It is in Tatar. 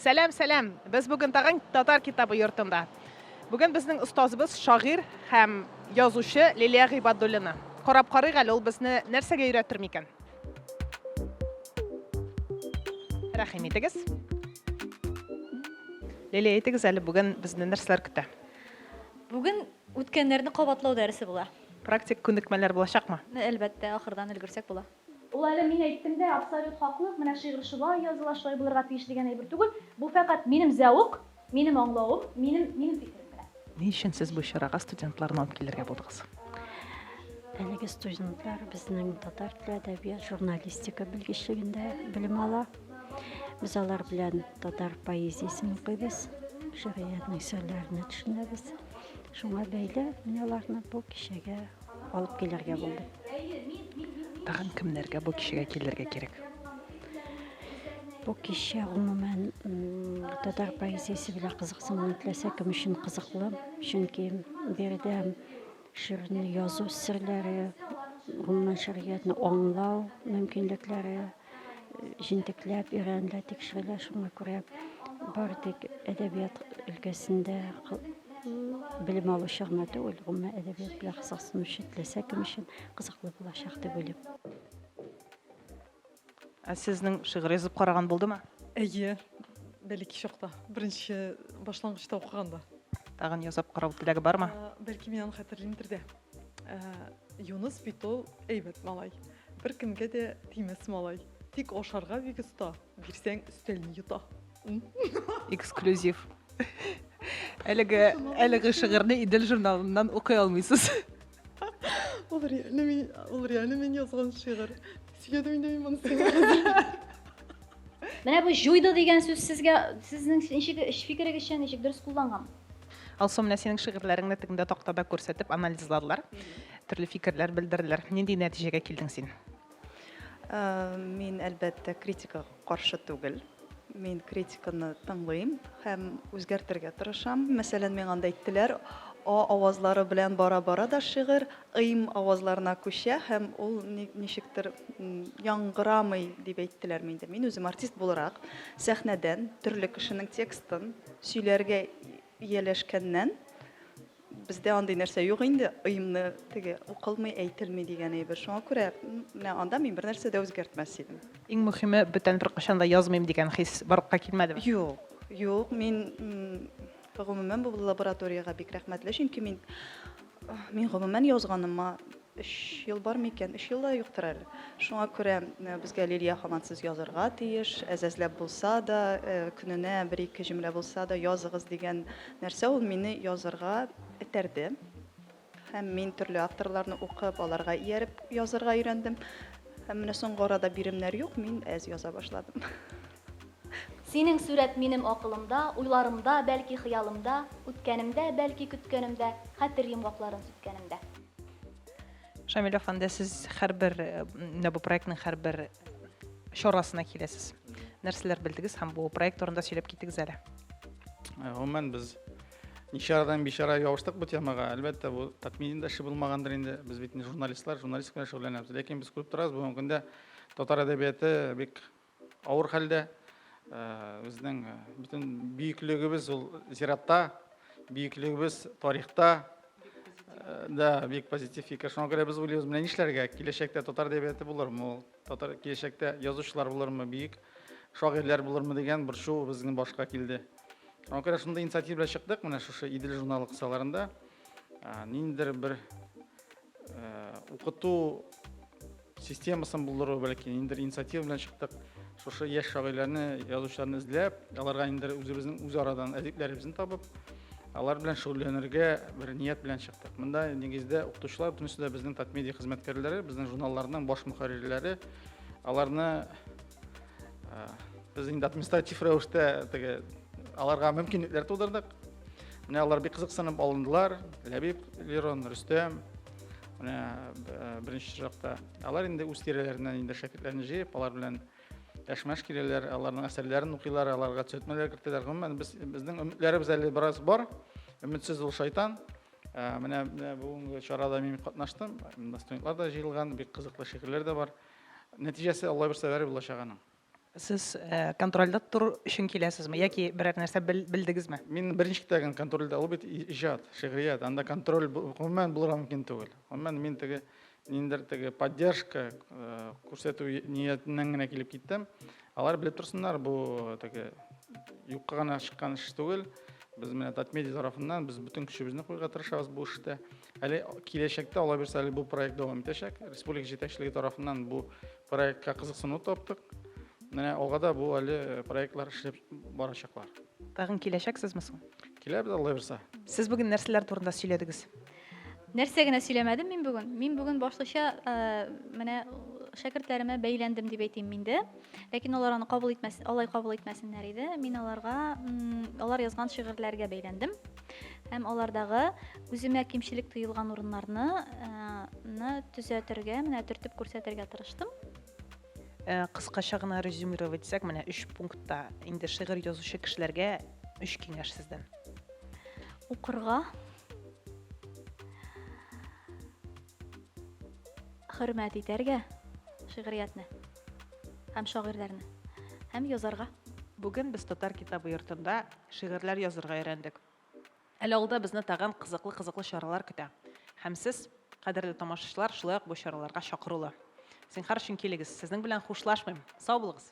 Сәлам. Без бүген тагын татар китабы йортында. Бүген безнең остазыбыз шагыйрь һәм язучы Лилия Гыйбадуллина. Карап карыйк әле ул безне нәрсәгә өйрәтер микән? Рәхим итегез. Лилия, әйтегез әле бүген безне нәрсәләр көтә? Бүген үткәннәрне кабатлау дәресе була. Практик күнекмәләр булачакмы? Әлбәттә, ахырдан өлгерсәк була. Ул әле мин әйттем дә, абсолют хаклык, менә шигырь шулай языла, шулай булырга тиеш дигән әйбер түгел. Бу фәкать минем зәвык, минем аңлавым, минем фикерем белән. Ни өчен сез бу чарага студентларны алып килергә булдыгыз? Әлеге студентлар безнең татар теле, әдәбият, журналистика белгечлегендә белем ала. Без алар белән татар поэзиясын укыйбыз, шигъриятның серләрен төшенәбез. Шуңа бәйле менә аларны бу кичәгә алып килергә булды. Тагын кемнәргә бу кичәгә килергә кирәк? Бу кичә гомумән татар поэзиясе белән кызыксыну теләсә кем өчен кызыклы, чөнки биредә шигырьне язу серләре, гомумән шигъриятны аңлау мөмкинлекләре җентекләп өйрәнелә, тикшерелә. Шуңа күрә бары тик әдәбият өлкәсендә белем алучы гына түгел, гомумән әдәбият белән кызыксынучы теләсә кем өчен кызыклы булачак дип уйлыйм. Сезнең шигырь язып караган булдымы? Әйе, бәлки чакта, беренче башлангычта укыганда. Тагын язып карау теләге бармы? Бәлки мин аны хәтерлимдер дә. Юнус бит ул әйбәт малай. Бер кемгә дә тимәс малай. Тик ашарга бик оста, бирсәң өстәлне юта. Эксклюзив. Әлеге шигырьне Идел журналыннан укый алмыйсыз. Ул реально мин язган шигырь. Сөйләдем инде мин моны сиңа. Менә бу жуйды дигән сүз сезнең ничек фикерегезчә ничек дөрес кулланган? Алсу менә синең шигырьләреңне тегендә тактада күрсәтеп анализладылар. Төрле фикерләр белдерделәр. Нинди нәтиҗәгә килдең син? Мин әлбәттә критикага каршы түгел. Мин критиканы тыңлыйм һәм үзгәртергә тырышам. Мәсәлән, миңа анда әйттеләр, авазлары белән бара-бара да шигырь ыйм авазларына күчә һәм ул ничектер яңгырамый дип әйттеләр миндә. Мин үзем артист буларак сәхнәдән төрле кешенең текстын сөйләргә ияләшкәннән бездә андый нәрсә юк инде, ыймны теге укылмый әйтелми дигән әйбер. Шуңа күрә менә анда мин бер нәрсә дә үзгәртмәс идем. Иң мөһиме, бүтән бер кашан да язмыйм дигән хис барлыкка килмәдеме? Юк, мин гомумән бу лабораториягә бик рәхмәтле, чөнки мин гомумән язганыма 3 ел бар микән? 3 ел да юктыр әле. Шуңа күрә безгә Лилия хамансыз язарга тиеш, әзәзләп булса да, көненә 1-2 җөмлә булса да языгыз дигән нәрсә ул мине язарга этәрде. Һәм мин төрле авторларны укып, аларга ияреп язарга өйрәндем. Һәм менә соңгы арада биремнәр юк, мин әз яза башладым. Синең сурәт минем акылымда, уйларымда, бәлки хыялымда, үткәнемдә, бәлки көткәнемдә, хәтер йомгакларын сүткәнемдә. Шамил әфәнде, сез һәрбер бу проектның һәрбер чарасына киләсез. Нәрсәләр белдегез һәм бу проект турында сөйләп китегез әле. Гомумән без ничарадан бишара ябыштык бу темага. Әлбәттә, бу тәкъминендә эше булмагандыр инде. Без бит журналистлар, журналистика белән шөгыльләнәбез. Ләкин без күреп торабыз, бүгенге көндә татар әдәбияты бик авыр хәлдә. Безнең бөтен бөеклегебез ул зиратта, бөеклегебез тарихта да бик позитив фикер. Шуңа күрә без уйлыйбыз, менә нишләргә киләчәктә татар әдәбияты булырмы, ул татар киләчәктә язучылар булырмы, бөек шагыйрьләр булырмы дигән бер шул безнең башка килде. Шуңа күрә шундый инициатива белән чыктык, менә шушы Идел журналы кысаларында ниндидер бер укыту системасын булдыру, бәлки ниндидер инициатива белән чыктык. Шушы яшь шагыйрьләрне, язучыларны эзләп, аларга инде үзебезнең арадан әдипләребезне табып, алар белән шөгыльләнергә бер ният белән чыктык. Монда нигездә укытучылар, бөтенесе дә безнең татмедиа хезмәткәрләре, безнең журналларның баш мөхәррирләре, аларны без инде административ рәвештә теге аларга мөмкинлекләр тудырдык. Менә алар бик кызыксынып алындылар. Ләбиб, Лирон, Рөстәм. Менә беренче чакта алар инде үз тирәләреннән инде шәкертләрне җыеп, алар белән яшмәш киләләр, аларның әсәрләрен укыйлар, аларга төзәтмәләр кертәләр. Гомумән безнең өметләребез әле бераз бар. Өметсез ул шайтан. Менә бүгенге чарада мин катнаштым. Студентлар да җыелган, бик кызыклы шигырьләр дә бар. Нәтиҗәсе Алла берсә бәреп булачак аның. Сез контрольдә тору өчен киләсезме яки берәр нәрсә белдегезме? Мин беренче китәген контрольдә ул бит иҗат, шигърият. Анда контроль гомумән булырга мөмкин түгел. Гомумән мин теге ниндер теге поддержка күрсәтү ниятеннән генә килеп киттем. Алар белеп торсыннар, бу теге юкка гына чыккан эш түгел. Без менә Татмедиа тарафыннан без бүтән көчебезне куйга тырышабыз бу эштә. Әле киләчәктә Алла бирсә әле бу проект дәвам итәчәк. Республика җитәкчелеге тарафыннан бу проектка кызыксыну таптык. Менә алгада бу әле проектлар эшләп барачаклар. Тагын киләчәксезме соң? Килә бит Алла бирсә. Сез бүген нәрсәләр турында сөйләдегез? Нәрсә генә сөйләмәдем мин бүген. Мин бүген башлыча менә шәкертләремә бәйләндем дип әйтим миндә. Ләкин алар аны кабул итмәсен, алай кабул итмәсеннәр иде. Мин аларга алар язган шигырьләргә бәйләндем. Һәм алардагы үземә кимчелек тыелган урыннарны төзәтергә, менә төртеп күрсәтергә тырыштым. Кыскача гына резюмировать итсәк, менә 3 пунктта инде шигырь язучы кешеләргә 3 киңәш сездән. Укырга, хөрмәт итәргә шигъриятны һәм шагыйрьләрне һәм язарга. Бүген без Татар китабы йортында шигырьләр язырга өйрәндек. Әле алда безне тагын кызыклы чаралар көтә. Һәм сез, кадерле тамашачылар, шулай ук бу чараларга чакырылы. Син һәр өчен килегез. Сезнең белән хушлашмыйм. Сау булыгыз.